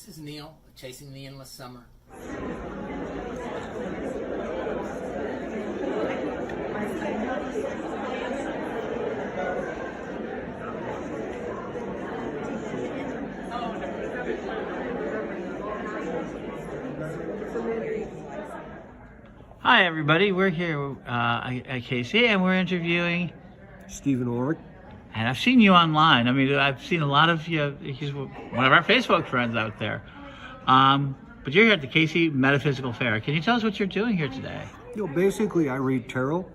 This is Neil, Chasing the Endless Summer. Hi everybody, we're here at KC and we're interviewing Stephen Ulrich. And I've seen you online. I mean, I've seen a lot of you. He's one of our Facebook friends out there. But you're here at the KC Metaphysical Fair. Can you tell us what you're doing here today? You know, basically, I read tarot.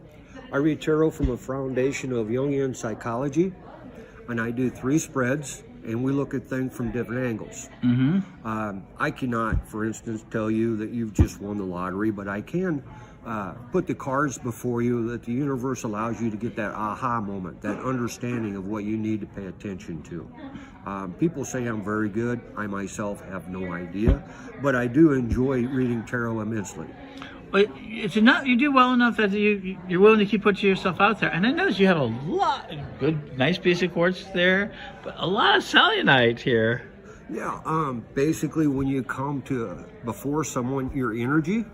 I read tarot from a foundation of Jungian psychology, and I do 3 spreads, and we look at things from different angles. I cannot, for instance, tell you that you've just won the lottery, but I can put the cards before you that the universe allows you to get that aha moment, that understanding of what you need to pay attention to. People say I'm very good. I myself have no idea, but I do enjoy reading tarot immensely. Well, it's enough. You do well enough that you're willing to keep putting yourself out there. And I notice you have a lot good, nice piece of quartz there, but a lot of selenite here. Yeah, basically when you come to, before someone, your energy,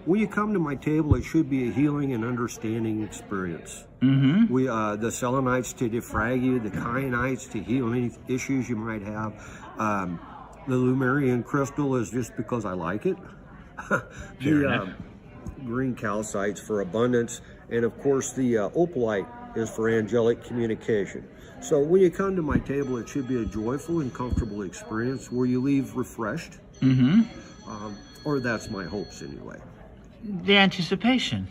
when you come to my table, it should be a healing and understanding experience. We the selenites to defrag you, the kyanites to heal any issues you might have. The Lemurian crystal is just because I like it. The green calcites for abundance, and of course the opalite is for angelic communication. So when you come to my table, it should be a joyful and comfortable experience where you leave refreshed. Or that's my hopes anyway. The anticipation.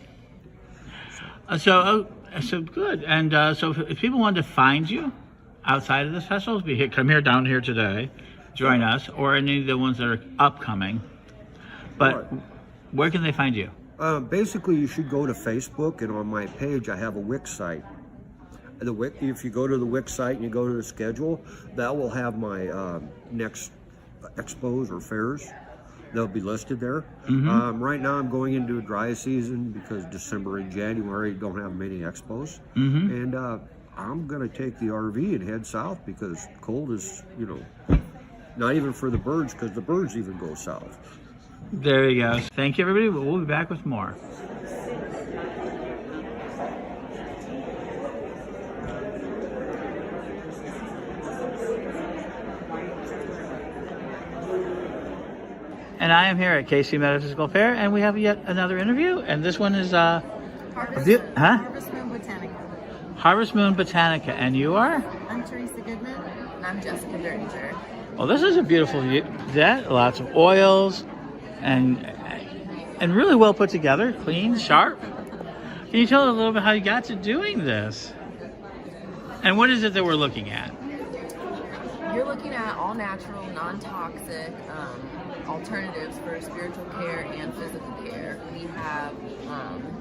So good. And so if people want to find you outside of this festival, come here, down here today, join us, or any of the ones that are upcoming. But where can they find you? Basically, you should go to Facebook, and on my page, I have a Wix site. If you go to the Wix site and you go to the schedule, that will have my next expos or fairs. They'll be listed there. Right now, I'm going into a dry season because December and January don't have many expos. And I'm going to take the RV and head south because cold is, not even for the birds, because the birds even go south. There you go. Thank you, everybody. We'll be back with more. And I am here at KC Metaphysical Fair, and we have yet another interview. And this one is Harvest Moon Botanica. Harvest Moon Botanica. And you are? I'm Teresa Goodman, and I'm Jessica Derringer. Well, this is a beautiful view. Lots of oils, and really well put together, clean, sharp. Can you tell us a little bit how you got to doing this? And what is it that we're looking at? You're looking at all natural, non-toxic alternatives for spiritual care and physical care. We have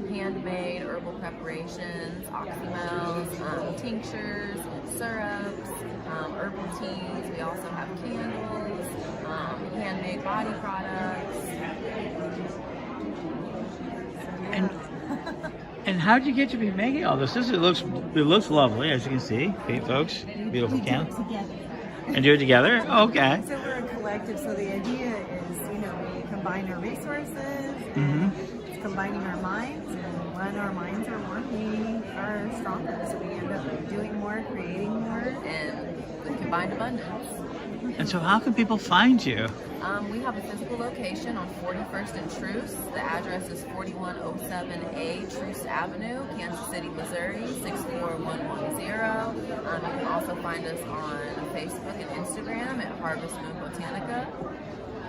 handmade herbal preparations, oxymels, tinctures, syrups, herbal teas. We also have candles, handmade body products. And how did you get to be making all this? It looks lovely, as you can see. Hey, folks, beautiful candles. And do it together? Okay. So we're a collective, so the idea is, we combine our resources, it's combining our minds, and when our minds are one, we are stronger, so we end up doing more, creating more. And the combined abundance. And so how can people find you? We have a physical location on 41st and Truce. The address is 4107A Truce Avenue, Kansas City, Missouri, 64110. You can also find us on Facebook and Instagram at Harvest Moon Botanica.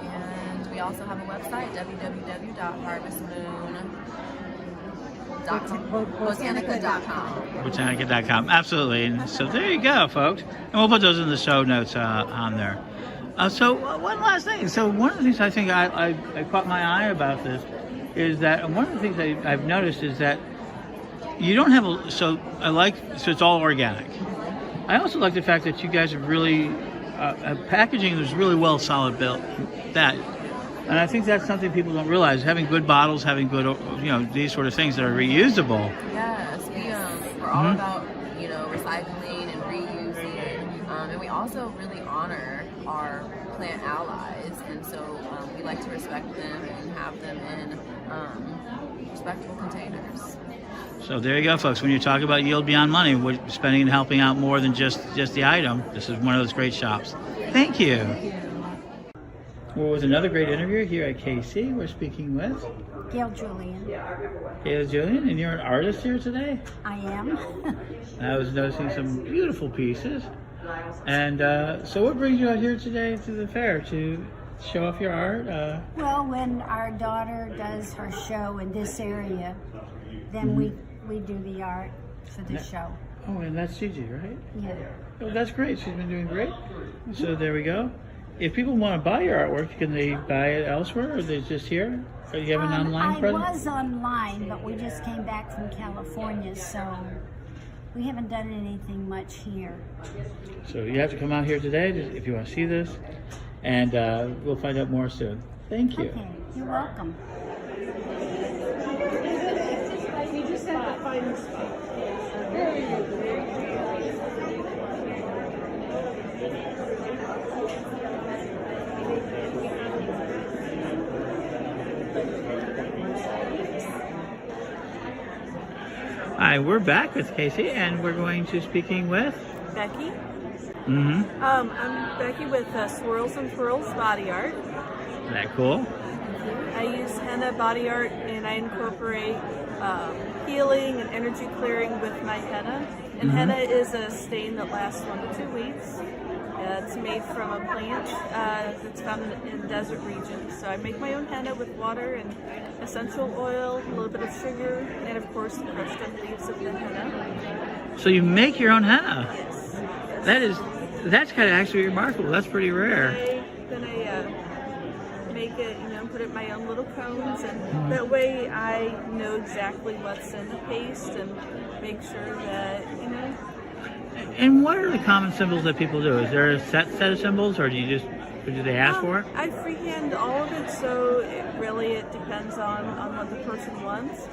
And we also have a website, www.harvestmoon.botanica.com. Botanica.com, absolutely. And so there you go, folks. And we'll put those in the show notes on there. So one last thing. So one of the things I think I caught my eye about this is that one of the things I've noticed is that you don't have so it's all organic. I also like the fact that you guys are really packaging is really well solid built. And I think that's something people don't realize. Having good bottles, having good these sort of things that are reusable. Yes, we're all about recycling and reusing, and we also really honor our plant allies, and so we like to respect them and have them in respectable containers. So there you go, folks. When you talk about yield beyond money, we're spending and helping out more than just the item. This is one of those great shops. Thank you. We're with another great interview here at KC. We're speaking with Gail Julian. Gail Julian, and you're an artist here today? I am. I was noticing some beautiful pieces. And so what brings you out here today to the fair? To show off your art? Well, when our daughter does her show in this area, then we do the art for the show. Oh, and that's Gigi, right? Yeah. Oh, that's great. She's been doing great. So there we go. If people want to buy your artwork, can they buy it elsewhere, or are they just here? Or you have an online presence? I was online, but we just came back from California, so we haven't done anything much here. So you have to come out here today if you want to see this, and we'll find out more soon. Thank you. Okay, you're welcome. You just have to find the spot. Hi, we're back with Casey, and we're going to speaking with Becky. Mm-hmm. I'm Becky with Swirls and Twirls Body Art. Isn't that cool? I use henna body art, and I incorporate healing and energy clearing with my henna. And henna is a stain that lasts 1 to 2 weeks. It's made from a plant that's found in desert regions. So I make my own henna with water and essential oil, a little bit of sugar, and of course the crushed up leaves of the henna. So you make your own henna? Yes. That's kind of actually remarkable. That's pretty rare. Then I make it, put it in my own little cones, and that way I know exactly what's in the paste and make sure that, And what are the common symbols that people do? Is there a set of symbols, or do they ask for it? I freehand all of it, so it depends on what the person wants.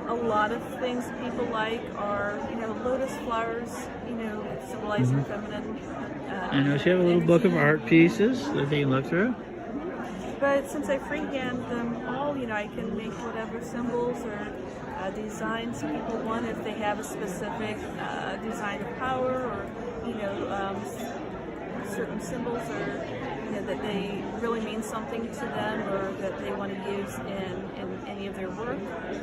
A lot of things people like are, lotus flowers, symbolizing feminine. I know you have a little book of art pieces that they can look through. But since I freehand them all, I can make whatever symbols or designs people want if they have a specific design of power or, certain symbols or, that they really mean something to them or that they want to use in any of their work.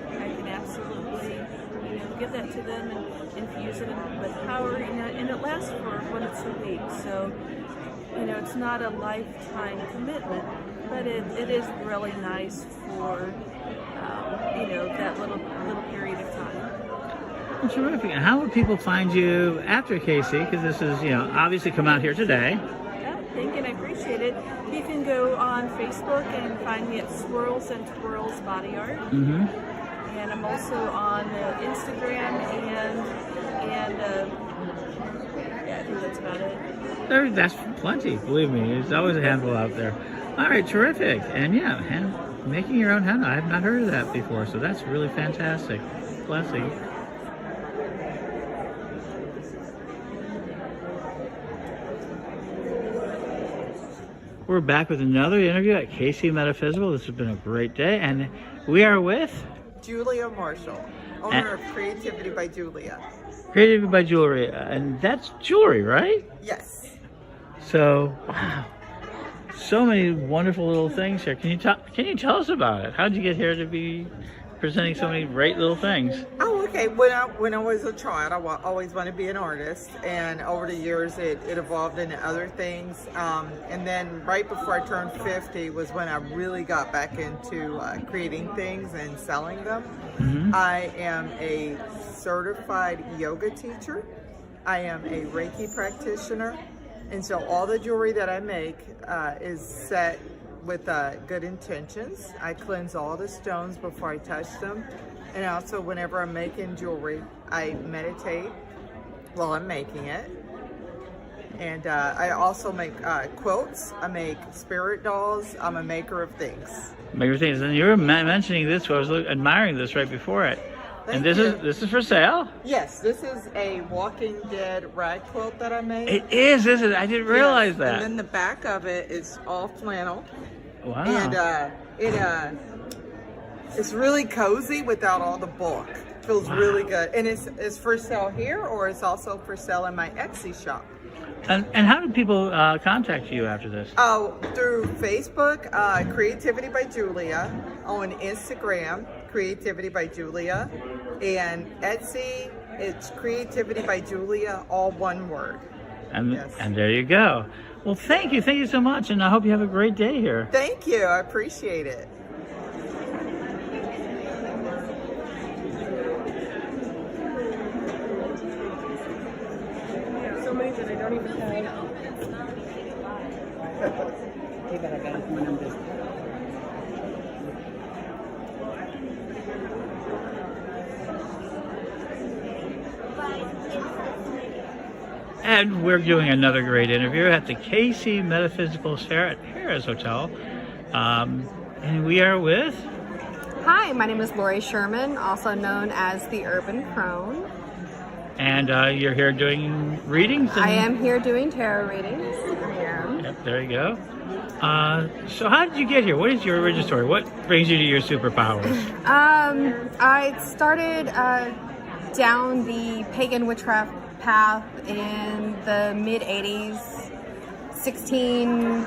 I can absolutely, give that to them and infuse it with power, and it lasts for 1 to 2 weeks. So, it's not a lifetime commitment, but it is really nice for, that little period of time. Terrific. And how would people find you after KC? Because this is, obviously come out here today. Yeah, thank you, and I appreciate it. You can go on Facebook and find me at Swirls and Twirls Body Art. Mm-hmm. And I'm also on Instagram and I think that's about it. That's plenty, believe me. There's always a handful out there. All right, terrific. And making your own henna. I have not heard of that before, so that's really fantastic. Blessing. We're back with another interview at KC Metaphysical. This has been a great day, and we are with Julia Marshall, owner of Creativity by Julia. Creativity by Jewelry, and that's jewelry, right? Yes. So, wow, so many wonderful little things here. Can you tell us about it? How did you get here to be presenting so many great little things? Oh, okay. When I was a child, I always wanted to be an artist, and over the years, it evolved into other things. And then right before I turned 50 was when I really got back into creating things and selling them. Mm-hmm. I am a certified yoga teacher. I am a Reiki practitioner, and so all the jewelry that I make is set with good intentions. I cleanse all the stones before I touch them. And also, whenever I'm making jewelry, I meditate while I'm making it. And I also make quilts. I make spirit dolls. I'm a maker of things. Maker of things. And you were mentioning this, I was admiring this right before it. And this is for sale? Yes, this is a Walking Dead rag quilt that I made. It is, isn't it? I didn't realize Yes, that. And then the back of it is all flannel. Wow. And it's really cozy without all the bulk. Feels really good. And it's for sale here, or it's also for sale in my Etsy shop. And how do people contact you after this? Oh, through Facebook, Creativity by Julia. On Instagram, Creativity by Julia. And Etsy, it's Creativity by Julia, all one word. And, Yes. and there you go. Well, thank you so much, and I hope you have a great day here. Thank you. I appreciate it. So many that I don't even know. And we're doing another great interview at the KC Metaphysical Fair at Harris Hotel. And we are with... Hi, my name is Lori Sherman, also known as the Urban Crone. And you're here doing readings? I am here doing tarot readings. I am. Yep, there you go. So how did you get here? What is your origin story? What brings you to your superpowers? I started down the pagan witchcraft path in the mid-80s, 16,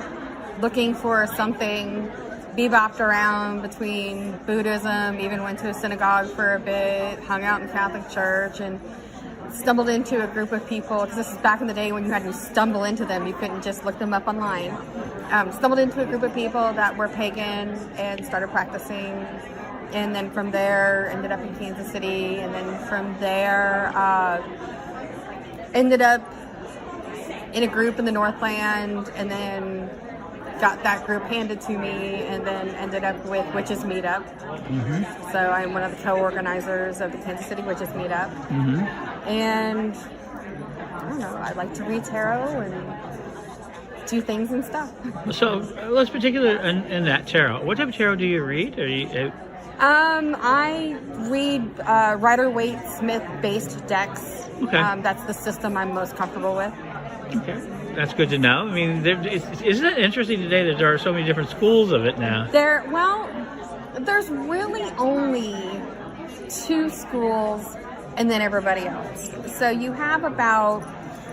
looking for something, bebopped around between Buddhism, even went to a synagogue for a bit, hung out in Catholic Church, and stumbled into a group of people, because this is back in the day when you had to stumble into them, you couldn't just look them up online. Stumbled into a group of people that were pagan and started practicing, and then from there ended up in Kansas City, and then from there ended up in a group in the Northland, and then got that group handed to me, and then ended up with Witches Meetup. So I'm one of the co-organizers of the Kansas City Witches Meetup. And I don't know, I like to read tarot and do things and stuff. So let's particular in that tarot. What type of tarot do you read? Are you, I read Rider-Waite Smith-based decks. Okay. That's the system I'm most comfortable with. Okay, that's good to know. I mean, isn't it interesting today that there are so many different schools of it now? There's really only 2 schools and then everybody else. So you have about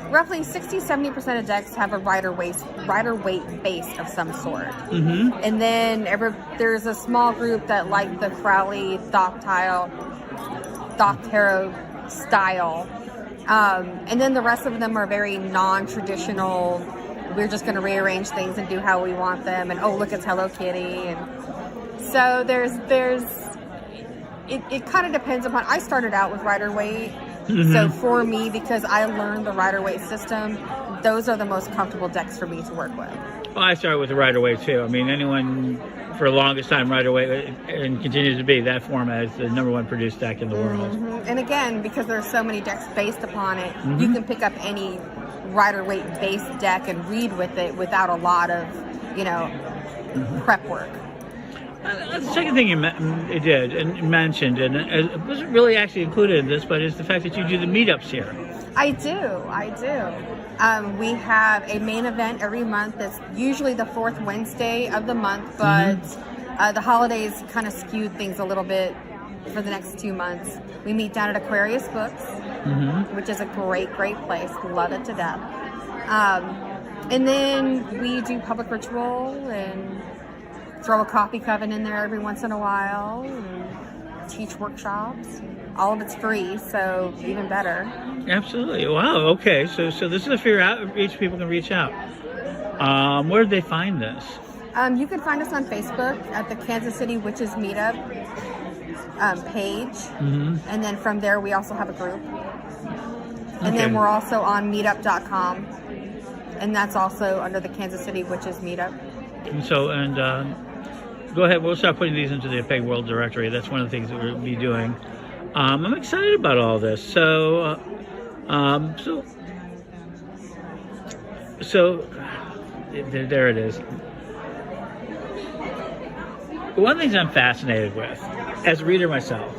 roughly 60-70% of decks have a Rider-Waite base of some sort. And then there's a small group that like the Crowley Thoth Tarot style. And then the rest of them are very non-traditional. We're just going to rearrange things and do how we want them. And oh, look, it's Hello Kitty. And so it kind of depends upon. I started out with Rider-Waite. So for me, because I learned the Rider-Waite system, those are the most comfortable decks for me to work with. Well, I started with the Rider-Waite too. I mean, anyone for the longest time Rider-Waite, and continues to be that format, is the #1 produced deck in the world. And again, because there's so many decks based upon it, you can pick up any Rider-Waite based deck and read with it without a lot of, prep work. The second thing you did and mentioned, and it wasn't really actually included in this, but is the fact that you do the meetups here. I do. We have a main event every month. It's usually the 4th Wednesday of the month, but the holidays kind of skewed things a little bit for the next 2 months. We meet down at Aquarius Books, which is a great place. Love it to death. And then we do public ritual and throw a coffee coven in there every once in a while, and teach workshops. All of it's free, so even better. Absolutely. Wow. Okay. So this is a fair outreach. People can reach out. Where did they find this? You can find us on Facebook at the Kansas City Witches Meetup page, and then from there we also have a group. And then we're also on meetup.com, and that's also under the Kansas City Witches Meetup. And go ahead. We'll start putting these into the Peg World Directory. That's one of the things that we'll be doing. I'm excited about all this. So there it is. One of the things I'm fascinated with, as a reader myself,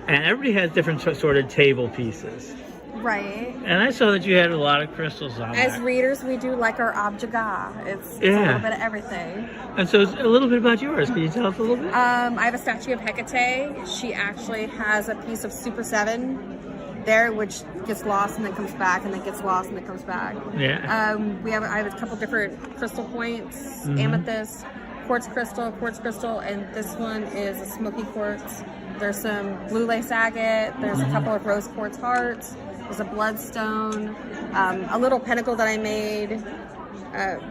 and everybody has different sort of table pieces. Right. And I saw that you had a lot of crystals on As there. readers, we do like our objaga. It's a little bit of everything. And so it's a little bit about yours. Can you tell us a little bit? I have a statue of Hecate. She actually has a piece of Super 7 there, which gets lost and then comes back, and then gets lost and then comes back. Yeah. I have a couple different crystal points, amethyst, quartz crystal, and this one is a smoky quartz. There's some blue lace agate. There's a couple of rose quartz hearts. There's a bloodstone, a little pentacle that I made.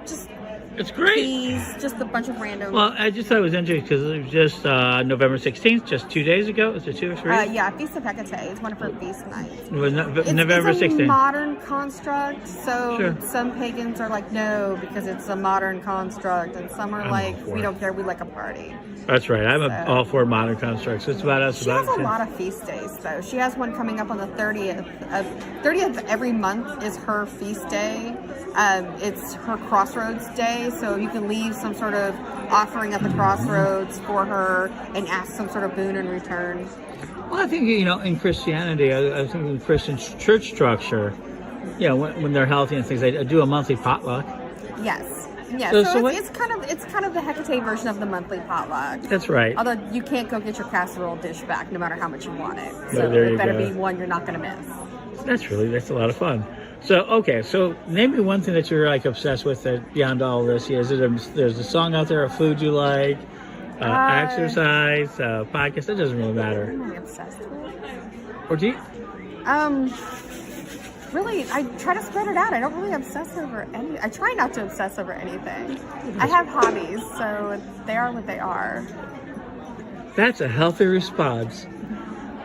Just It's great. keys, just a bunch of random. Well, I just thought it was interesting because it was just November 16th, just 2 days ago. Was it 2 or 3? Yeah, Feast of Hecate is one of her feast nights. It was November it's a 16th. modern construct, so Sure. some pagans are like, no, because it's a modern construct, and some are I'm like, all for we it. don't care, we like a party. That's right. I'm all for modern constructs. It's about us. She has a about lot of feast days, though. She has one coming up on the 30th. 30th of every month is her feast day. It's her crossroads day, so you can leave some sort of offering at the crossroads for her and ask some sort of boon in return. Well, I think, in Christianity, I think in Christian church structure, when they're healthy and things, they do a monthly potluck. Yes. Yeah, So so what- it's kind of the Hecate version of the monthly potluck. That's right. Although you can't go get your casserole dish back no matter how much you want it. No, So there it you better go. be one you're not going to miss. That's a lot of fun. So name me one thing that you're like obsessed with that beyond all this. There's a song out there, a food you like, exercise, podcast. It doesn't really matter. What am I obsessed with? Or do you? Really, I try to spread it out. I don't really obsess over any. I try not to obsess over anything. I have hobbies, so they are what they are. That's a healthy response.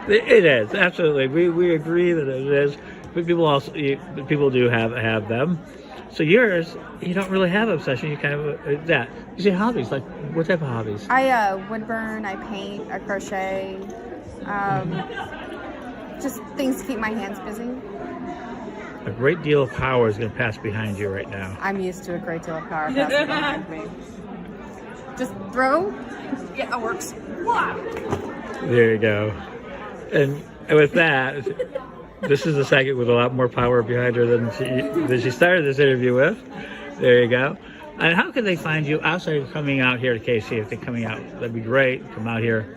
It is, absolutely. We agree that it is. But people do have them. So yours, you don't really have obsession. You kind of that. You say hobbies. Like what type of hobbies? I wood burn. I paint. I crochet. Just things to keep my hands busy. A great deal of power is going to pass behind you right now. I'm used to a great deal of power passing behind me. Just throw. Yeah, it works. There you go. And with that, this is a segment with a lot more power behind her than she started this interview with. There you go. And how can they find you outside of coming out here to KC? If they're coming out, that'd be great. Come out here.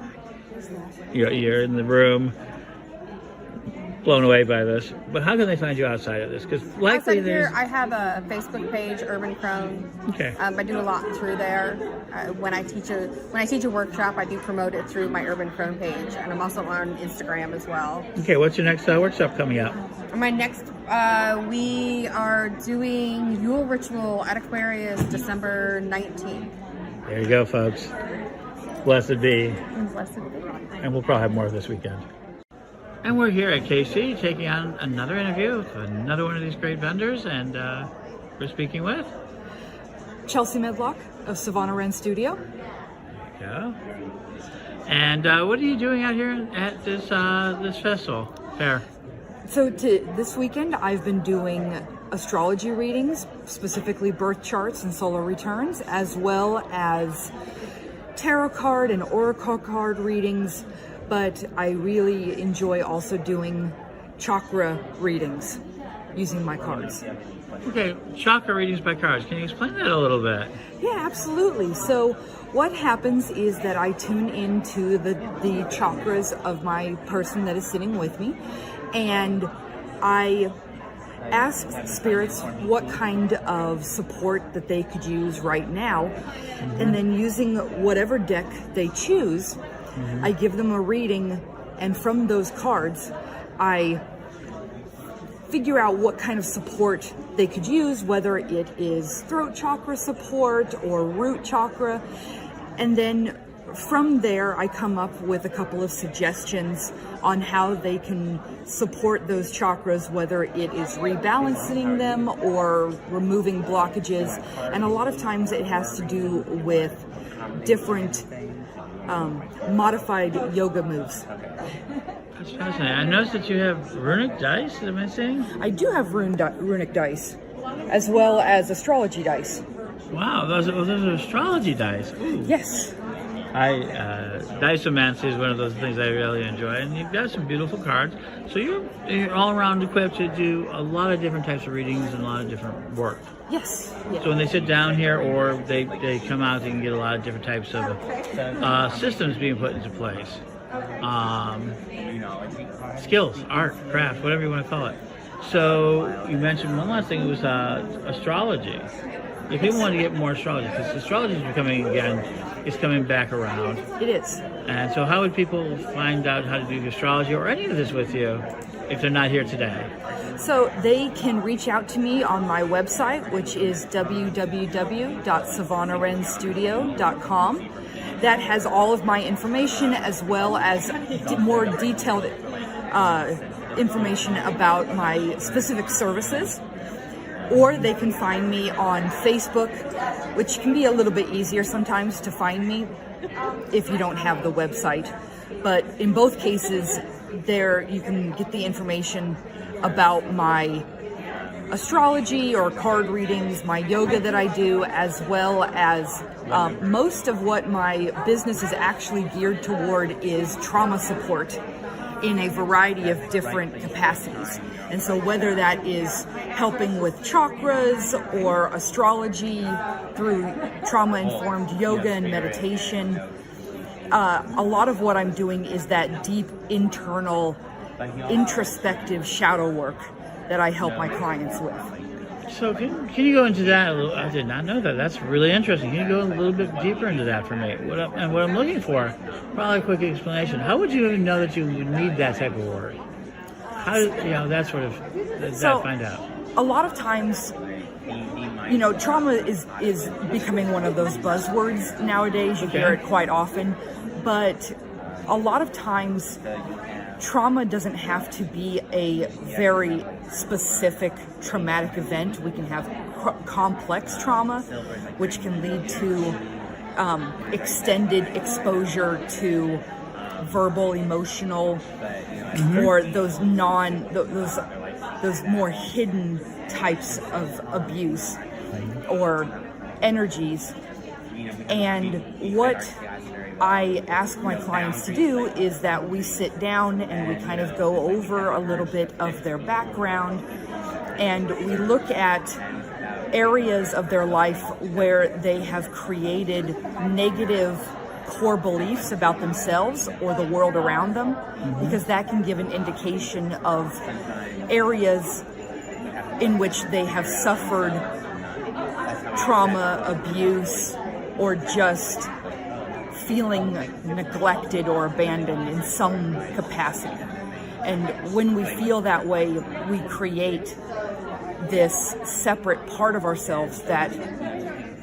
You're in the room, blown away by this. But how can they find you outside of this? Because likely Outside there's... here, I have a Facebook page, Urban Crone. Okay. I do a lot through there. When I teach a workshop, I do promote it through my Urban Crone page, and I'm also on Instagram as well. Okay, what's your next workshop coming up? My next, we are doing Yule Ritual at Aquarius, December 19th. There you go, folks. Blessed be. Blessed be. And we'll probably have more this weekend. And we're here at KC taking on another interview with another one of these great vendors, and we're speaking with Chelsea Medlock of Savannah Wren Studio. There you go. And what are you doing out here at this festival fair? So this weekend I've been doing astrology readings, specifically birth charts and solar returns, as well as tarot card and oracle card readings, but I really enjoy also doing chakra readings using my cards. Okay, chakra readings by cards. Can you explain that a little bit? Yeah, absolutely. So what happens is that I tune into the chakras of my person that is sitting with me, and I ask spirits what kind of support that they could use right now, and then using whatever deck they choose, I give them a reading, and from those cards, I figure out what kind of support they could use, whether it is throat chakra support or root chakra. And then from there, I come up with a couple of suggestions on how they can support those chakras, whether it is rebalancing them or removing blockages. And a lot of times it has to do with different modified yoga moves. That's fascinating. I noticed that you have runic dice, am I saying? I do have runic dice, as well as astrology dice. Wow, those are astrology dice. Ooh. Yes. Diceomancy is one of those things I really enjoy, and you've got some beautiful cards. So you're all around equipped to do a lot of different types of readings and a lot of different work. Yes. Yeah. So when they sit down here or they come out, they can get a lot of different types of systems being put into place. Skills, art, craft, whatever you want to call it. So you mentioned one last thing, it was astrology. If people want to get more astrology, because astrology is becoming, again, it's coming back around. It is. And so how would people find out how to do astrology or any of this with you if they're not here today? So they can reach out to me on my website, which is www.savannahrenstudio.com. That has all of my information as well as more detailed information about my specific services. Or they can find me on Facebook, which can be a little bit easier sometimes to find me if you don't have the website. But in both cases, there you can get the information about my astrology or card readings, my yoga that I do, as well as most of what my business is actually geared toward is trauma support in a variety of different capacities. And so whether that is helping with chakras or astrology through trauma-informed yoga and meditation, a lot of what I'm doing is that deep internal introspective shadow work that I help my clients with. So can you go into that a little? I did not know that. That's really interesting. Can you go a little bit deeper into that for me? What I'm looking for, probably a quick explanation. How would you even know that you would need that type of work? How did that sort of find out? A lot of times, trauma is becoming one of those buzzwords nowadays. You hear it quite often, but a lot of times trauma doesn't have to be a very specific traumatic event. We can have complex trauma, which can lead to extended exposure to verbal, emotional, or those more hidden types of abuse or energies. And what I ask my clients to do is that we sit down and we kind of go over a little bit of their background, and we look at areas of their life where they have created negative core beliefs about themselves or the world around them, because that can give an indication of areas in which they have suffered trauma, abuse, or just feeling neglected or abandoned in some capacity. And when we feel that way, we create this separate part of ourselves that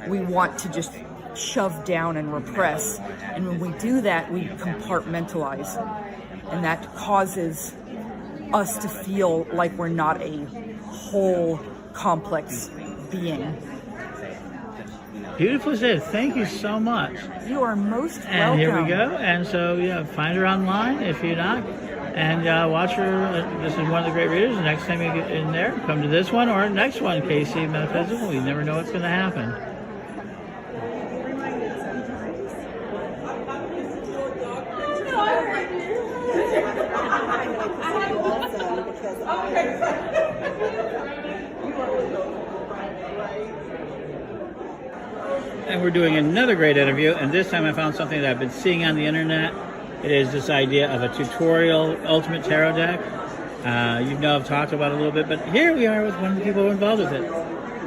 we want to just shove down and repress. And when we do that, we compartmentalize. And that causes us to feel like we're not a whole, complex being. Beautifully said. Thank you so much. You are most welcome. And here we go. And so, find her online if you're not. And watch her. This is one of the great readers. The next time you get in there, come to this one or next one, KC Metaphysical. You never know what's going to happen. And we're doing another great interview, and this time I found something that I've been seeing on the internet. It is this idea of a tutorial ultimate tarot deck. I've talked about it a little bit, but here we are with one of the people involved with it.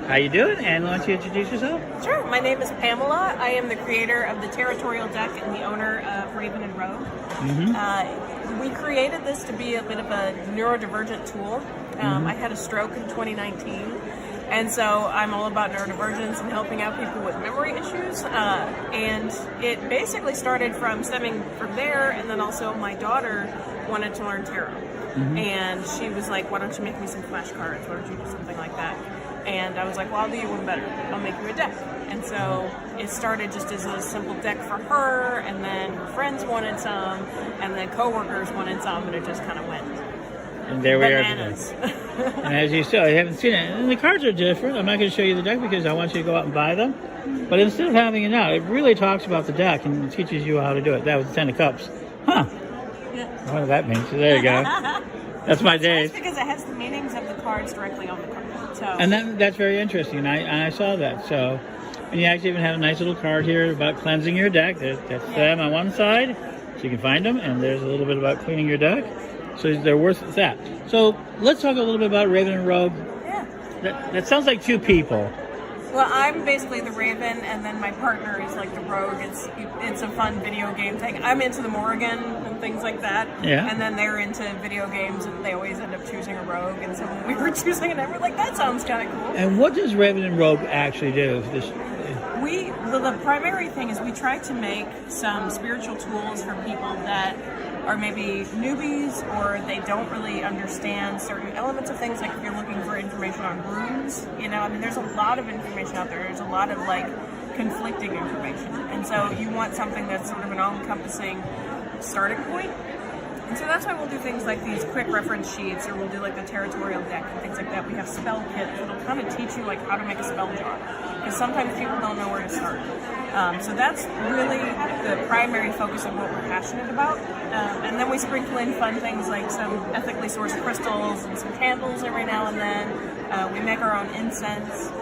How you doing? And why don't you introduce yourself? Sure. My name is Pamela. I am the creator of the territorial deck and the owner of Raven and Rogue. We created this to be a bit of a neurodivergent tool. I had a stroke in 2019. And so I'm all about neurodivergence and helping out people with memory issues. And it basically started from stemming from there, and then also my daughter wanted to learn tarot. And she was like, why don't you make me some flashcards? Why don't you do something like that? And I was like, well, I'll do you one better. I'll make you a deck. And so it started just as a simple deck for her, and then her friends wanted some, and then coworkers wanted some, and it just kind of went. And there we bananas. are today. And as you saw, I haven't seen it. And the cards are different. I'm not going to show you the deck because I want you to go out and buy them. But instead of having it out, it really talks about the deck and teaches you how to do it. That was the 10 of Cups. Huh. Yeah. What does that mean? So there you go. That's my days. Because it has the meanings of the cards directly on the card. So. And that's very interesting. And I saw that. So, and you actually even have a nice little card here about cleansing your deck. That's them on one side, so you can find them. And there's a little bit about cleaning your deck. So they're worth that. So let's talk a little bit about Raven and Rogue. Yeah. That sounds like two people. Well, I'm basically the Raven, and then my partner is like the Rogue. It's a fun video game thing. I'm into the Morrigan and things like that. Yeah. And then they're into video games, and they always end up choosing a Rogue. And so when we were choosing it, we were like, that sounds kind of cool. And what does Raven and Rogue actually do? The primary thing is we try to make some spiritual tools for people that are maybe newbies or they don't really understand certain elements of things. Like if you're looking for information on runes, there's a lot of information out there. There's a lot of conflicting information. And so you want something that's sort of an all-encompassing starting point. And so that's why we'll do things like these quick reference sheets, or we'll do like the territorial deck and things like that. We have spell kits that'll kind of teach you how to make a spell jar, because sometimes people don't know where to start. So that's really the primary focus of what we're passionate about. And then we sprinkle in fun things like some ethically sourced crystals and some candles every now and then. We make our own incense,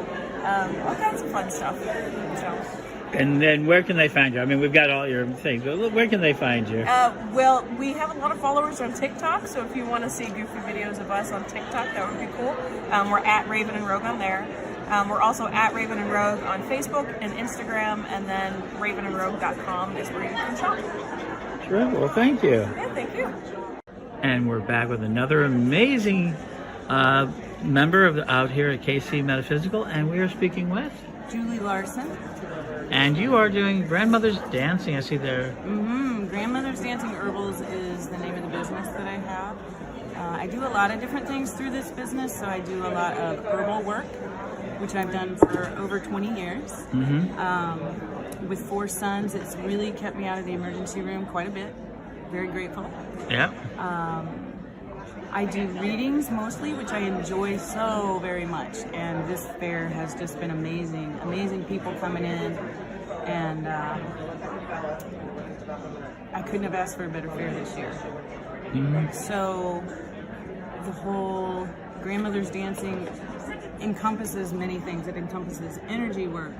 all kinds of fun stuff. So. And then where can they find you? I mean, we've got all your things, but where can they find you? Well, we have a lot of followers on TikTok, so if you want to see goofy videos of us on TikTok, that would be cool. We're at Raven and Rogue on there. We're also at Raven and Rogue on Facebook and Instagram, and then ravenandrogue.com is where you can shop. Sure. Well, thank you. Yeah, thank you. And we're back with another amazing member out here at KC Metaphysical, and we are speaking with Julie Larson. And you are doing Grandmother's Dancing, I see there. Grandmother's Dancing Herbals is the name of the business that I have. I do a lot of different things through this business. So I do a lot of herbal work, which I've done for over 20 years. With 4 sons, it's really kept me out of the emergency room quite a bit. Very grateful. Yeah. I do readings mostly, which I enjoy so very much, and this fair has just been amazing. Amazing people coming in, and I couldn't have asked for a better fair this year. So the whole Grandmother's Dancing encompasses many things. It encompasses energy work.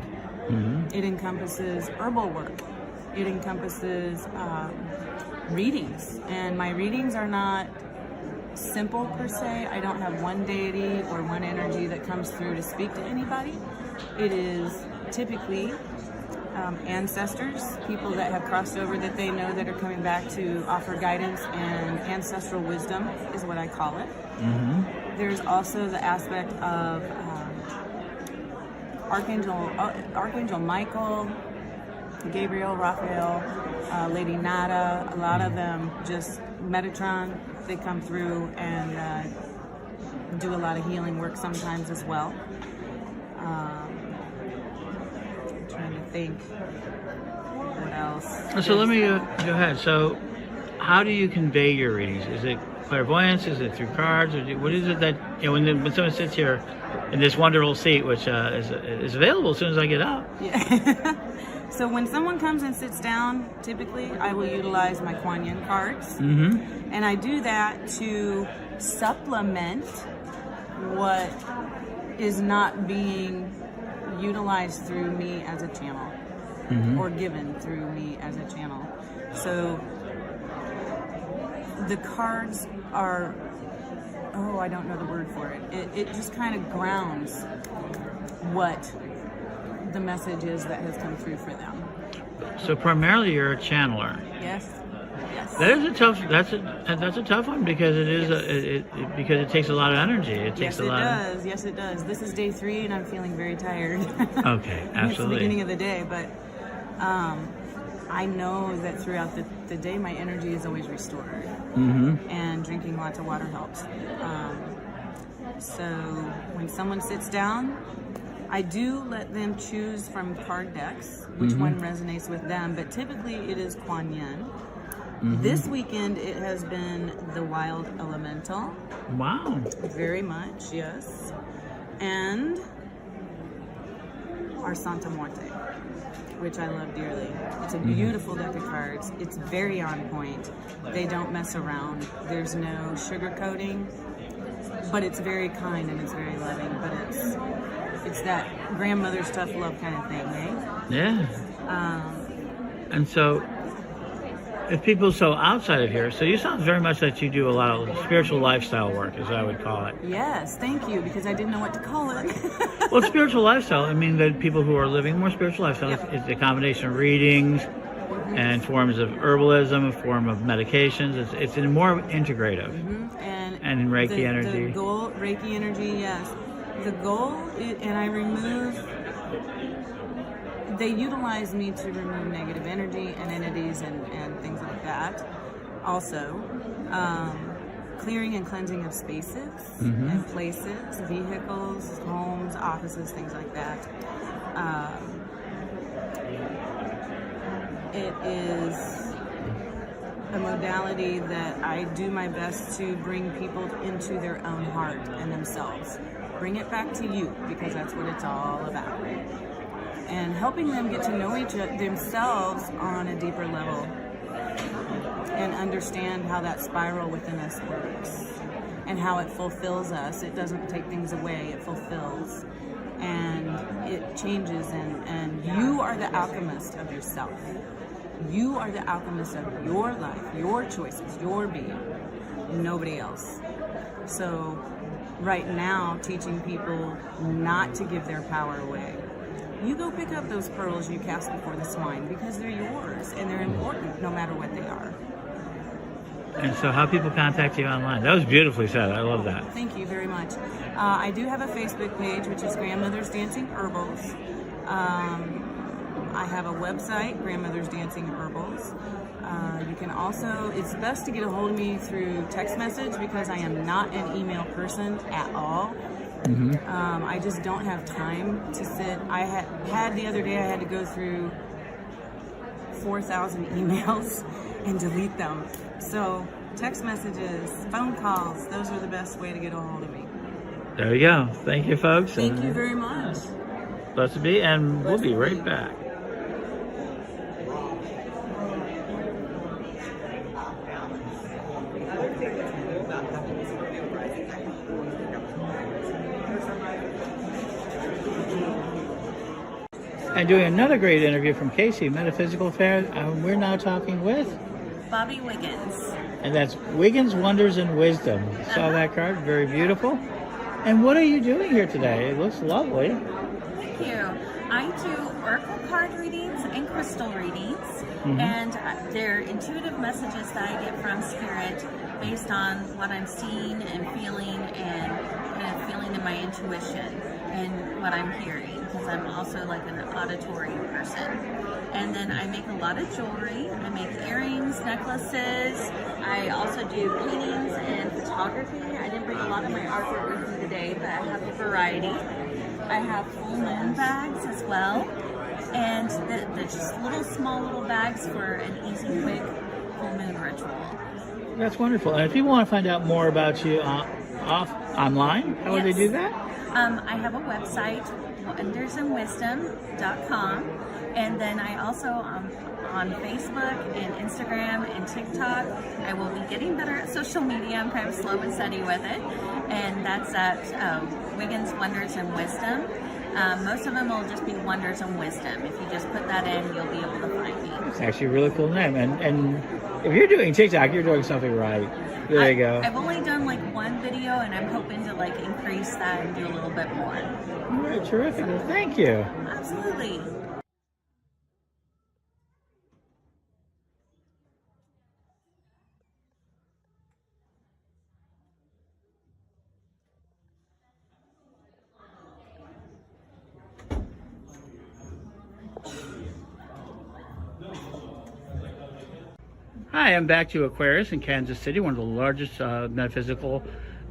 It encompasses herbal work. It encompasses readings, and my readings are not simple per se. I don't have one deity or one energy that comes through to speak to anybody. It is typically ancestors, people that have crossed over that they know that are coming back to offer guidance, and ancestral wisdom is what I call it. There's also the aspect of Archangel Michael, Gabriel, Raphael, Lady Nada, a lot of them, just Metatron. They come through and do a lot of healing work sometimes as well. I'm trying to think what else. So let me go ahead. So how do you convey your readings? Is it clairvoyance? Is it through cards? Or what is it that, when someone sits here in this wonderful seat, which is available as soon as I get up? Yeah. So when someone comes and sits down, typically I will utilize my Kuan Yin cards. And I do that to supplement what is not being utilized through me as a channel, or given through me as a channel. So the cards are, I don't know the word for it. It just kind of grounds what the message is that has come through for them. So primarily you're a channeler. Yes. That is a tough. That's a tough one, because it is because it takes a lot of energy. It takes Yes, it does. Yes, it does. This is day 3, and I'm feeling very tired. Okay, absolutely. It's the beginning of the day, but I know that throughout the day, my energy is always restored, and drinking lots of water helps. So when someone sits down, I do let them choose from card decks which one resonates with them, but typically it is Kuan Yin. This weekend it has been the Wild Elemental. Wow. Very much, yes. And our Santa Muerte, which I love dearly. It's a beautiful deck of cards. It's very on point. They don't mess around. There's no sugarcoating, but it's very kind and it's very loving. But it's that grandmother's tough love kind of thing, eh? Yeah. And so, if people outside of here, so you sound very much that you do a lot of spiritual lifestyle work, as I would call it. Yes, thank you, because I didn't know what to call it. Well, spiritual lifestyle, I mean, that people who are living more spiritual lifestyle, it's a combination of readings and forms of herbalism, a form of medications. It's more integrative. And Reiki energy. The goal, Reiki energy, yes. The goal, and I remove, they utilize me to remove negative energy and entities and things like that. Also, clearing and cleansing of spaces and places, vehicles, homes, offices, things like that. It is a modality that I do my best to bring people into their own heart and themselves. Bring it back to you, because that's what it's all about. And helping them get to know themselves on a deeper level and understand how that spiral within us works and how it fulfills us. It doesn't take things away, it fulfills. And it changes, and you are the alchemist of yourself. You are the alchemist of your life, your choices, your being, nobody else. So right now, teaching people not to give their power away. You go pick up those pearls you cast before the swine, because they're yours and they're important no matter what they are. And so how people contact you online. That was beautifully said. I love that. Thank you very much. I do have a Facebook page, which is Grandmother's Dancing Herbals. I have a website, Grandmother's Dancing Herbals. You can also, it's best to get a hold of me through text message, because I am not an email person at all. I just don't have time to sit. I had the other day, I had to go through 4,000 emails and delete them. So text messages, phone calls, those are the best way to get a hold of me. There you go. Thank you, folks. Thank you very much. Blessed be, and we'll be right back. And doing another great interview from KC Metaphysical Fair. We're now talking with Bobby Wiggins. And that's Wiggins Wonders and Wisdom. Saw that card, very beautiful. And what are you doing here today? It looks lovely. Thank you. I do oracle card readings and crystal readings, and they're intuitive messages that I get from Spirit based on what I'm seeing and feeling and kind of feeling in my intuition and what I'm hearing, because I'm also like an auditory person. And then I make a lot of jewelry. I make earrings, necklaces. I also do paintings and photography. I didn't bring a lot of my artwork with me today, but I have a variety. I have full moon bags as well. And they're just small little bags for an easy, quick full moon ritual. That's wonderful. And if people want to find out more about you online, how would they do that? I have a website, wondersandwisdom.com, and then I also on Facebook and Instagram and TikTok. I will be getting better at social media. I'm kind of slow and steady with it, and that's at Wiggins Wonders and Wisdom. Most of them will just be Wonders and Wisdom. If you just put that in, you'll be able to find me. It's actually a really cool name. And if you're doing TikTok, you're doing something right. There you go. I've only done one video, and I'm hoping to increase that and do a little bit more. All right, terrific. Well, thank you. Absolutely. Hi, I'm back to Aquarius in Kansas City, one of the largest metaphysical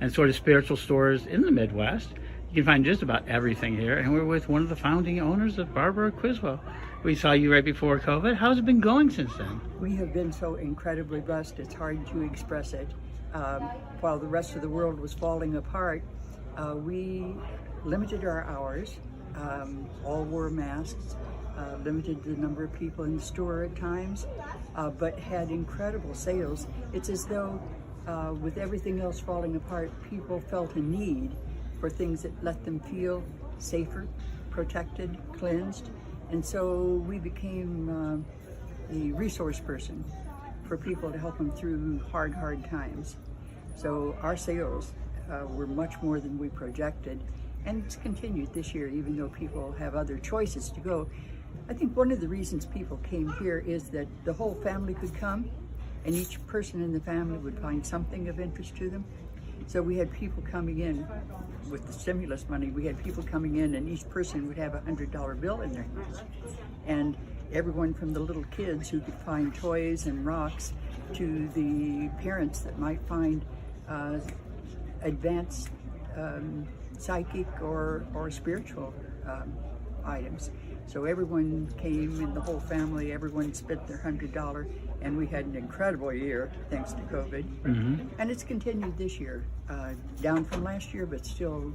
and sort of spiritual stores in the Midwest. You can find just about everything here, and we're with one of the founding owners of Barbara Criswell. We saw you right before COVID. How's it been going since then? We have been so incredibly blessed, it's hard to express it. While the rest of the world was falling apart, we limited our hours, all wore masks, limited the number of people in the store at times, but had incredible sales. It's as though with everything else falling apart, people felt a need for things that let them feel safer, protected, cleansed. And so we became the resource person for people to help them through hard times. So our sales were much more than we projected, and it's continued this year, even though people have other choices to go. I think one of the reasons people came here is that the whole family could come, and each person in the family would find something of interest to them. So we had people coming in with the stimulus money. We had people coming in, and each person would have a $100 bill in their hands. And everyone from the little kids who could find toys and rocks to the parents that might find advanced psychic or spiritual items. So everyone came in the whole family, everyone spent their $100, and we had an incredible year thanks to COVID. And it's continued this year, down from last year, but still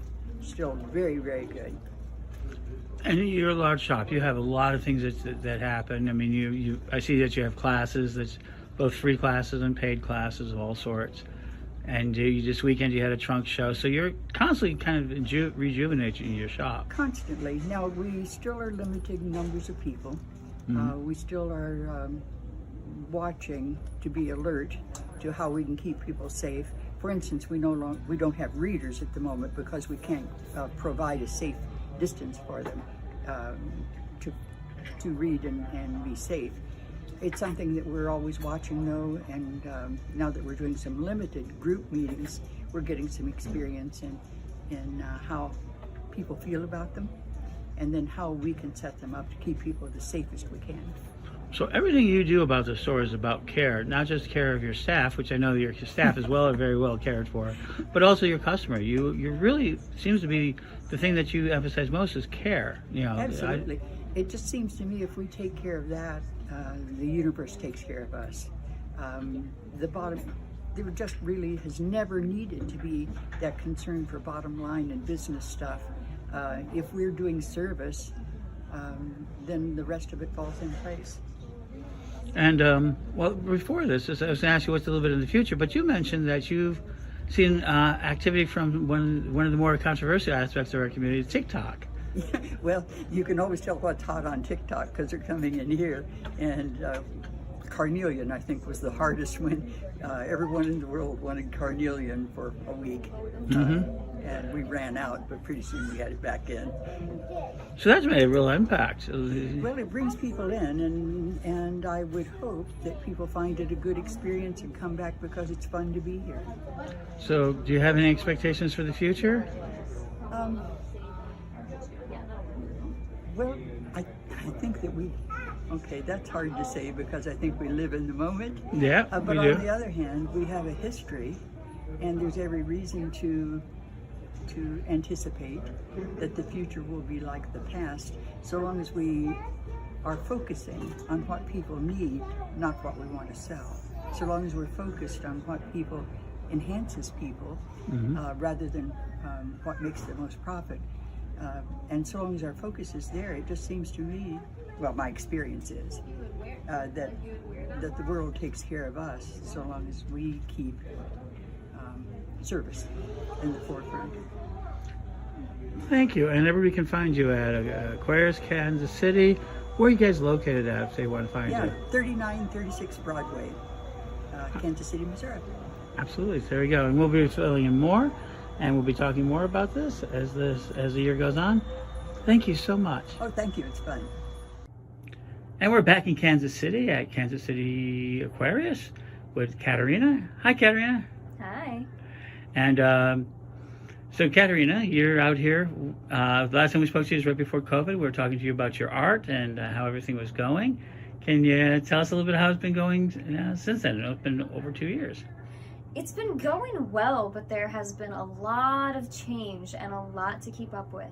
very good. And you're a large shop. You have a lot of things that happen. I mean, I see that you have classes, that's both free classes and paid classes of all sorts. And this weekend you had a trunk show, so you're constantly kind of rejuvenating your shop. Constantly. Now we still are limiting numbers of people. We still are watching to be alert to how we can keep people safe. For instance, we don't have readers at the moment because we can't provide a safe distance for them to read and be safe. It's something that we're always watching though, and now that we're doing some limited group meetings, we're getting some experience in how people feel about them, and then how we can set them up to keep people the safest we can. So everything you do about the store is about care, not just care of your staff, which I know your staff as well are very well cared for, but also your customer. You really seems to be the thing that you emphasize most is care. You know, absolutely. It just seems to me if we take care of that, the universe takes care of us. There just really has never needed to be that concern for bottom line and business stuff. If we're doing service, then the rest of it falls in place. And well, before this, I was going to ask you what's a little bit in the future, but you mentioned that you've seen activity from one of the more controversial aspects of our community, TikTok. Well, you can always tell what's hot on TikTok because they're coming in here, and carnelian, I think, was the hardest one. Everyone in the world wanted carnelian for a week, and we ran out, but pretty soon we had it back in. So that's made a real impact. Well, it brings people in, and I would hope that people find it a good experience and come back because it's fun to be here. So do you have any expectations for the future? Well, I think that okay, that's hard to say because I think we live in the moment. Yeah, but we on do. the other hand, we have a history, and there's every reason to anticipate that the future will be like the past, so long as we are focusing on what people need, not what we want to sell. So long as we're focused on what people enhances people, rather than what makes the most profit. And so long as our focus is there, it just seems to me, well, my experience is that the world takes care of us so long as we keep service in the forefront. Thank you. And everybody can find you at Aquarius, Kansas City. Where are you guys located at if they want to find you? 3936 Broadway, Kansas City, Missouri. Absolutely. There we go. And we'll be filling in more. And we'll be talking more about this as the year goes on. Thank you so much. Oh, thank you. It's fun. And we're back in Kansas City at Kansas City Aquarius with Katerina. Hi, Katerina. Hi. And so, Katerina, you're out here. The last time we spoke to you was right before COVID. We were talking to you about your art and how everything was going. Can you tell us a little bit how it's been going since then? It's been over 2 years. It's been going well, but there has been a lot of change and a lot to keep up with.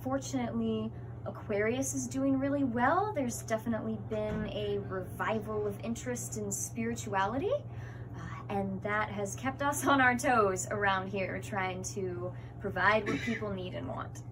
Fortunately, Aquarius is doing really well. There's definitely been a revival of interest in spirituality, and that has kept us on our toes around here, trying to provide what people need and want.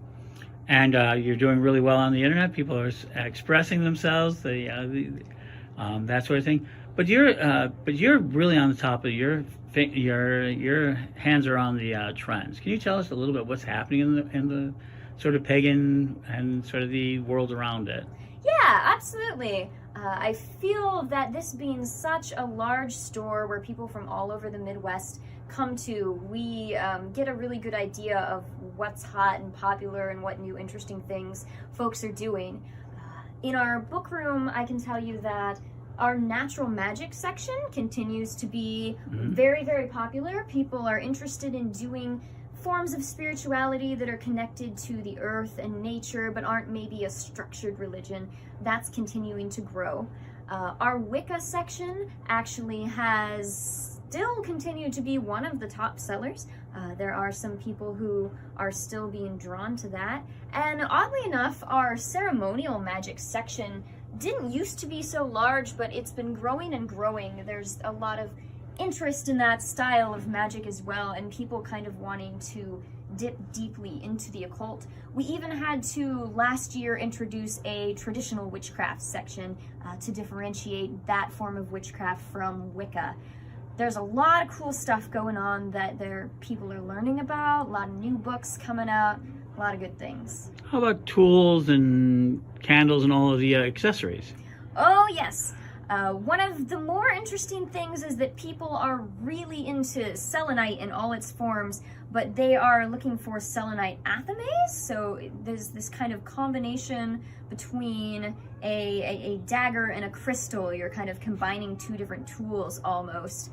And you're doing really well on the internet. People are expressing themselves, that sort of thing. But you're really on the top of your hands are on the trends. Can you tell us a little bit what's happening in the sort of pagan and sort of the world around it? Yeah, absolutely. I feel that this being such a large store where people from all over the Midwest come to, we get a really good idea of what's hot and popular and what new interesting things folks are doing. In our book room, I can tell you that our natural magic section continues to be very, very popular. People are interested in doing forms of spirituality that are connected to the earth and nature, but aren't maybe a structured religion. That's continuing to grow. Our Wicca section actually has still continued to be one of the top sellers. There are some people who are still being drawn to that. And oddly enough, our ceremonial magic section didn't used to be so large, but it's been growing and growing. There's a lot of interest in that style of magic as well, and people kind of wanting to dip deeply into the occult. We even had to last year introduce a traditional witchcraft section to differentiate that form of witchcraft from Wicca. There's a lot of cool stuff going on that people are learning about, a lot of new books coming out, a lot of good things. How about tools and candles and all of the accessories? Oh yes. One of the more interesting things is that people are really into selenite in all its forms, but they are looking for selenite athames. So there's this kind of combination between a dagger and a crystal. You're kind of combining two different tools almost.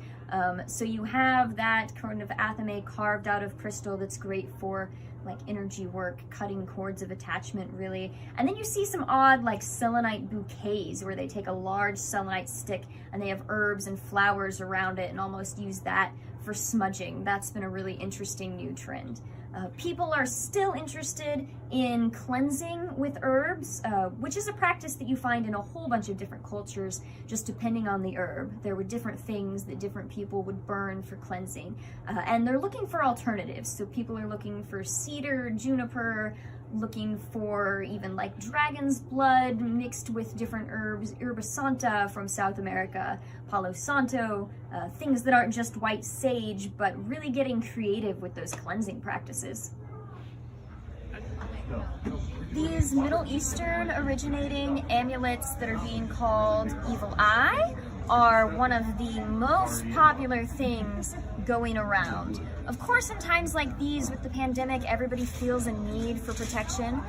So you have that kind of athame carved out of crystal that's great for like energy work, cutting cords of attachment really. And then you see some odd like selenite bouquets where they take a large selenite stick and they have herbs and flowers around it and almost use that for smudging. That's been a really interesting new trend. People are still interested in cleansing with herbs, which is a practice that you find in a whole bunch of different cultures, just depending on the herb. There were different things that different people would burn for cleansing, and they're looking for alternatives. So people are looking for cedar, juniper, looking for even like dragon's blood mixed with different herbs, Herba Santa from South America, Palo Santo, things that aren't just white sage, but really getting creative with those cleansing practices. These Middle Eastern originating amulets that are being called Evil Eye are one of the most popular things going around. Of course, in times like these with the pandemic, everybody feels a need for protection.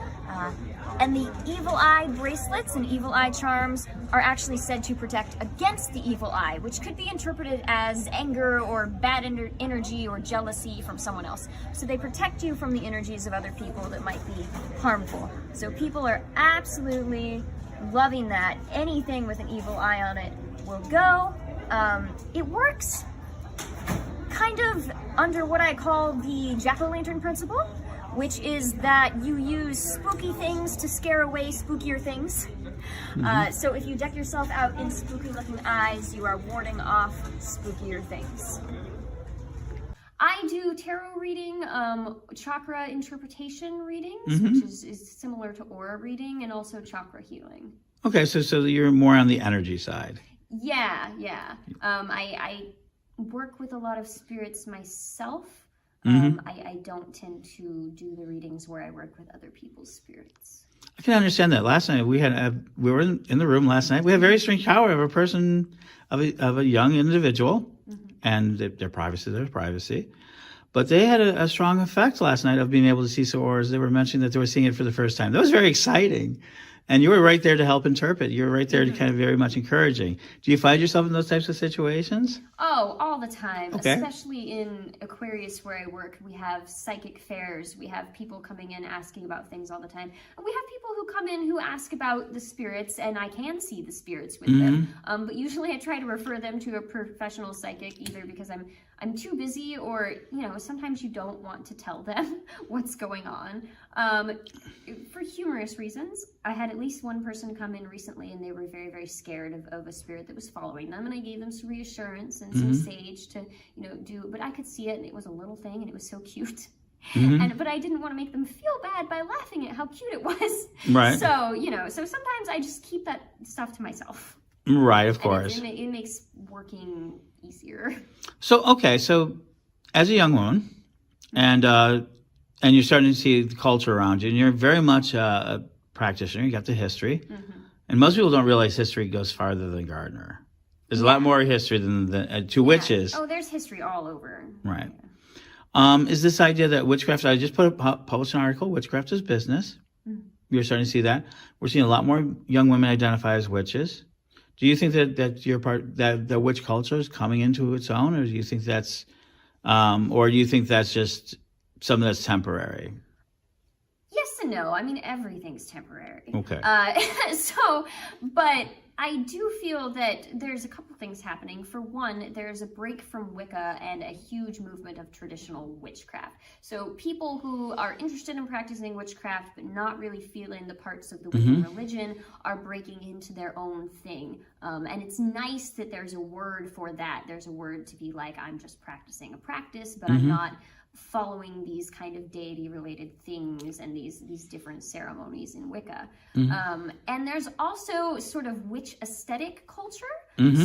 And the Evil Eye bracelets and Evil Eye charms are actually said to protect against the evil eye, which could be interpreted as anger or bad energy or jealousy from someone else. So they protect you from the energies of other people that might be harmful. So people are absolutely loving that. Anything with an evil eye on it will go. It works kind of under what I call the jack-o'-lantern principle, which is that you use spooky things to scare away spookier things. So if you deck yourself out in spooky looking eyes, you are warding off spookier things. I do tarot reading, chakra interpretation readings, which is similar to aura reading, and also chakra healing. Okay, so you're more on the energy side. Yeah. I work with a lot of spirits myself. I don't tend to do the readings where I work with other people's spirits. I can understand that. Last night we were in the room last night. We had a very strange shower of a person, of a young individual, and their privacy, their privacy. But they had a strong effect last night of being able to see some auras. They were mentioning that they were seeing it for the first time. That was very exciting. And you were right there to help interpret. You were right there to kind of very much encouraging. Do you find yourself in those types of situations? Oh, all the time. Okay. Especially in Aquarius where I work, we have psychic fairs. We have people coming in asking about things all the time. And we have people who come in who ask about the spirits, and I can see the spirits with them. But usually I try to refer them to a professional psychic, either because I'm too busy, or, you know, sometimes you don't want to tell them what's going on. For humorous reasons, I had at least one person come in recently and they were very, very scared of a spirit that was following them, and I gave them some reassurance and some sage to, you know, do, but I could see it, and it was a little thing and it was so cute. But I didn't want to make them feel bad by laughing at how cute it was. Right. So, you know, so sometimes I just keep that stuff to myself. Right, of course. It makes working easier. So, okay, so as a young woman, and you're starting to see the culture around you, and you're very much a practitioner, you got the history, and most people don't realize history goes farther than Gardner. There's a lot more history than to witches. Oh, there's history all over. Right. Is this idea that witchcraft, I just published an article, Witchcraft is Business. You're starting to see that. We're seeing a lot more young women identify as witches. Do you think that you're that the witch culture is coming into its own, or do you think that's, or do you think that's just something that's temporary? Yes and no. I mean, everything's temporary. Okay. But I do feel that there's a couple things happening. For one, there's a break from Wicca and a huge movement of traditional witchcraft. So people who are interested in practicing witchcraft but not really feeling the parts of the Wiccan religion are breaking into their own thing. And it's nice that there's a word for that. There's a word to be like, I'm just practicing a practice, but I'm not following these kind of deity related things and these different ceremonies in Wicca. And there's also sort of witch aesthetic culture.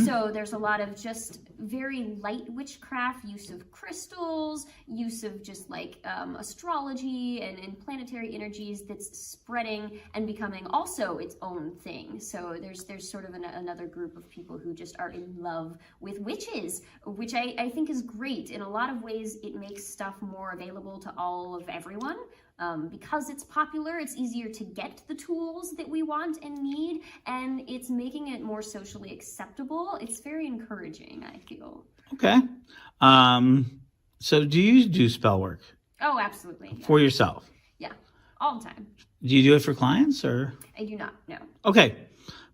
So there's a lot of just very light witchcraft, use of crystals, use of just like astrology and planetary energies that's spreading and becoming also its own thing. So there's sort of another group of people who just are in love with witches, which I think is great. In a lot of ways, it makes stuff more available to all of everyone. Because it's popular, it's easier to get the tools that we want and need, and it's making it more socially acceptable. It's very encouraging, I feel. Okay. So do you do spell work? Oh, absolutely. Yeah. For yourself? Yeah, all the time. Do you do it for clients, or? I do not, no. Okay.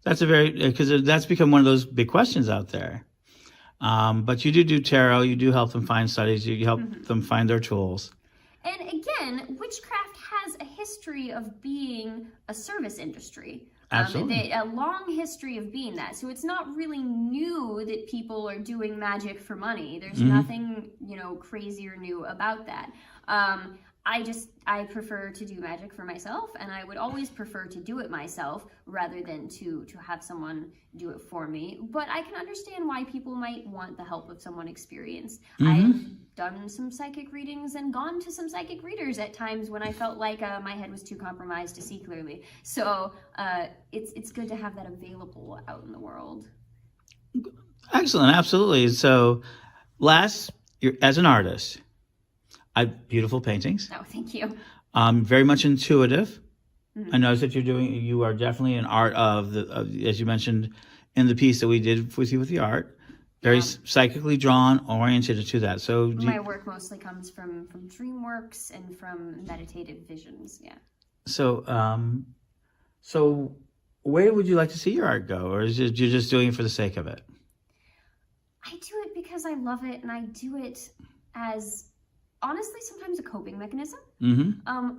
That's because that's become one of those big questions out there. But you do tarot, you do help them find studies, you help them find their tools. And again, witchcraft has a history of being a service industry. Absolutely. A long history of being that. So it's not really new that people are doing magic for money. There's nothing, you know, crazy or new about that. I prefer to do magic for myself, and I would always prefer to do it myself rather than to have someone do it for me. But I can understand why people might want the help of someone experienced. I've done some psychic readings and gone to some psychic readers at times when I felt like my head was too compromised to see clearly. So it's good to have that available out in the world. Excellent, absolutely. So as an artist, beautiful paintings. Oh, thank you. Very much intuitive. I noticed that you are definitely an art of as you mentioned in the piece that we did with you with the art, very psychically drawn, oriented to that. So my work mostly comes from dream works and from meditative visions. Yeah. So, so where would you like to see your art go, or is it you're just doing it for the sake of it? I do it because I love it, and I do it as, honestly, sometimes a coping mechanism.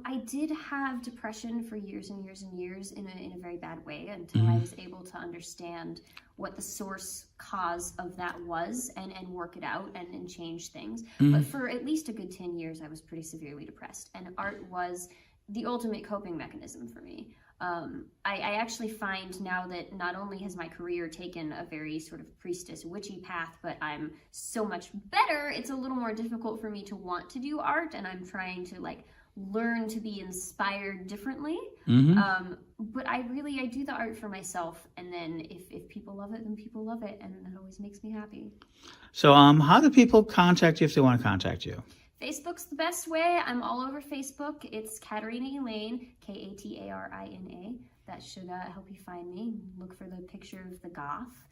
I did have depression for years and years and years in a very bad way until I was able to understand what the source cause of that was and work it out and change things. But for at least a good 10 years, I was pretty severely depressed, and art was the ultimate coping mechanism for me. I actually find now that not only has my career taken a very sort of priestess witchy path, but I'm so much better, it's a little more difficult for me to want to do art, and I'm trying to like learn to be inspired differently. But I do the art for myself, and then if people love it, then people love it, and that always makes me happy. So how do people contact you if they want to contact you? Facebook's the best way. I'm all over Facebook. It's Katarina Elaine, Katarina. that should help you find me. Look for the picture of the goth.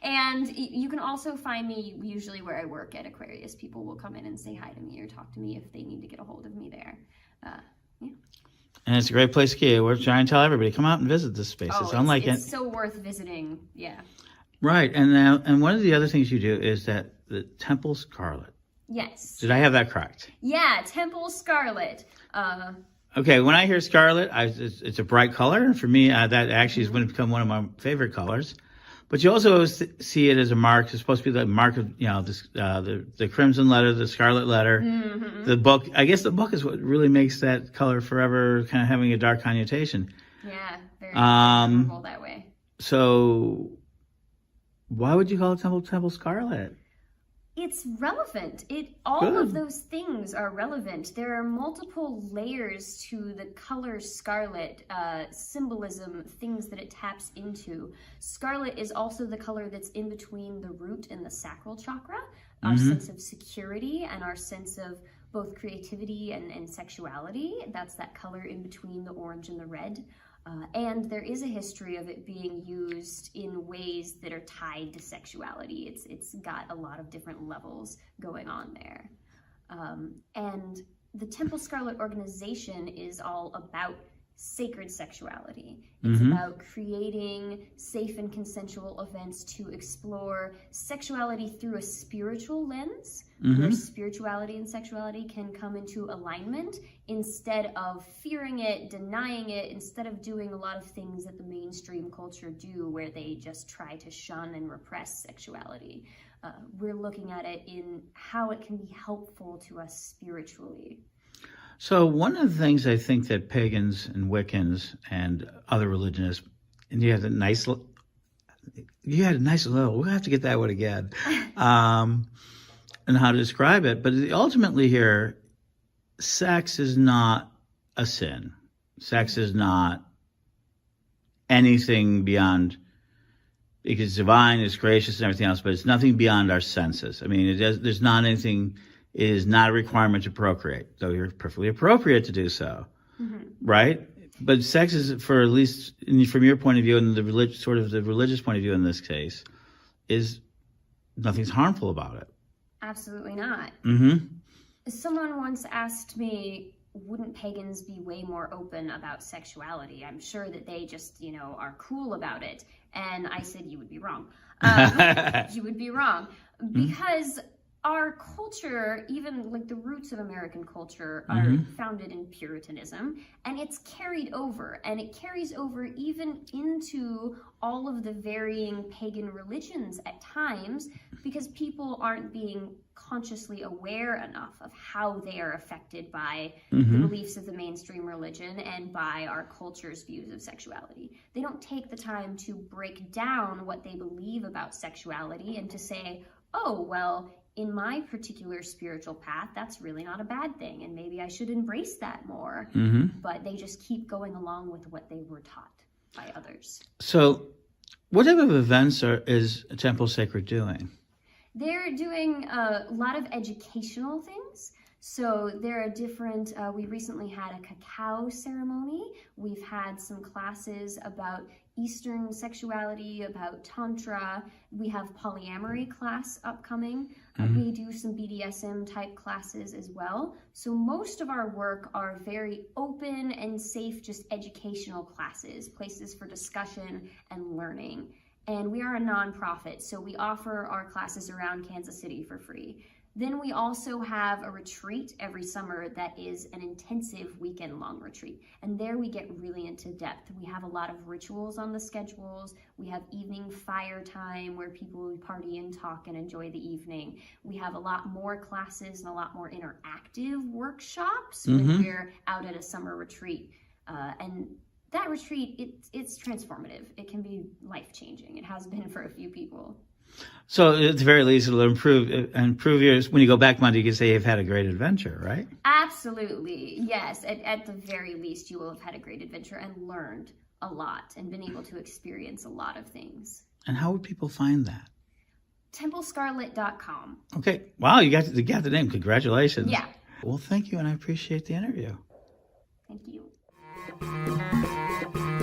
And you can also find me usually where I work at Aquarius. People will come in and say hi to me or talk to me if they need to get a hold of me there. Yeah. And it's a great place to get. We're trying to tell everybody, come out and visit this space. It's so worth visiting. Yeah. Right. And one of the other things you do is that the Temple Scarlet. Yes. Did I have that correct? Yeah, Temple Scarlet. Okay, when I hear scarlet, it's a bright color. And for me, that actually is going to become one of my favorite colors. But you also see it as a mark. It's supposed to be the mark of, the crimson letter, the scarlet letter. The book, I guess the book is what really makes that color forever kind of having a dark connotation. Yeah, very powerful that way. So why would you call it Temple Scarlet? It's relevant. All of those things are relevant. There are multiple layers to the color scarlet, symbolism, things that it taps into. Scarlet is also the color that's in between the root and the sacral chakra, our sense of security and our sense of both creativity and sexuality. That's that color in between the orange and the red. And there is a history of it being used in ways that are tied to sexuality. It's got a lot of different levels going on there. And the Temple Scarlet organization is all about sacred sexuality. It's about creating safe and consensual events to explore sexuality through a spiritual lens, where spirituality and sexuality can come into alignment instead of fearing it, denying it, instead of doing a lot of things that the mainstream culture do where they just try to shun and repress sexuality. We're looking at it in how it can be helpful to us spiritually. So one of the things I think that pagans and Wiccans and other religionists, and you had a nice little, we'll have to get that one again, and how to describe it. But ultimately here, sex is not a sin. Sex is not anything beyond, it's divine, it's gracious and everything else, but it's nothing beyond our senses. I mean, there's not anything. It is not a requirement to procreate, though you're perfectly appropriate to do so, right? But sex is, for at least from your point of view and the religious point of view in this case, is nothing's harmful about it. Absolutely not. Someone once asked me, wouldn't pagans be way more open about sexuality? I'm sure that they just, are cool about it. And I said, you would be wrong. You would be wrong. Because our culture, even like the roots of American culture, are founded in Puritanism, and it's carried over, and it carries over even into all of the varying pagan religions at times, because people aren't being consciously aware enough of how they are affected by the beliefs of the mainstream religion and by our culture's views of sexuality. They don't take the time to break down what they believe about sexuality and to say, oh, well, in my particular spiritual path, that's really not a bad thing, and maybe I should embrace that more. But they just keep going along with what they were taught by others. So what type of events is Temple Sacred doing? They're doing a lot of educational things. So there are different, we recently had a cacao ceremony. We've had some classes about Eastern sexuality, about Tantra. We have polyamory class upcoming. We do some BDSM type classes as well. So most of our work are very open and safe, just educational classes, places for discussion and learning. And we are a nonprofit, so we offer our classes around Kansas City for free. Then we also have a retreat every summer that is an intensive weekend-long retreat. And there we get really into depth. We have a lot of rituals on the schedules. We have evening fire time where people party and talk and enjoy the evening. We have a lot more classes and a lot more interactive workshops when we're out at a summer retreat. And that retreat, it's transformative. It can be life-changing. It has been for a few people. So at the very least, it'll improve yours. When you go back Monday, you can say you've had a great adventure, right? Absolutely. Yes. At the very least, you will have had a great adventure and learned a lot and been able to experience a lot of things. And how would people find that? TempleScarlet.com. Okay. Wow, you got the name. Congratulations. Yeah. Well, thank you, and I appreciate the interview. Thank you. Bye.